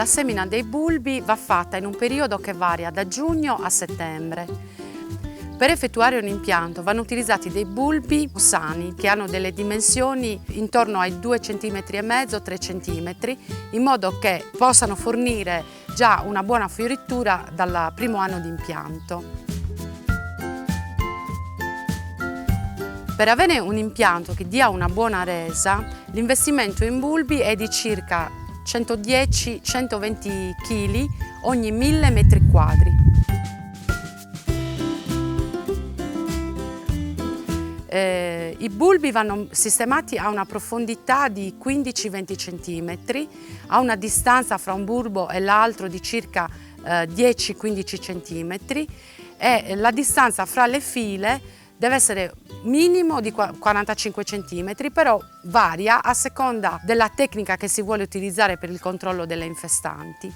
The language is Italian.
La semina dei bulbi va fatta in un periodo che varia da giugno a settembre. Per effettuare un impianto vanno utilizzati dei bulbi sani che hanno delle dimensioni intorno ai 2,5 cm, 3 cm, in modo che possano fornire già una buona fioritura dal primo anno di impianto. Per avere un impianto che dia una buona resa, l'investimento in bulbi è di circa 110-120 kg ogni 1000 metri quadri. I bulbi vanno sistemati a una profondità di 15-20 cm, a una distanza fra un bulbo e l'altro di circa 10-15 cm e la distanza fra le file deve essere minimo di 45 cm, però varia a seconda della tecnica che si vuole utilizzare per il controllo delle infestanti.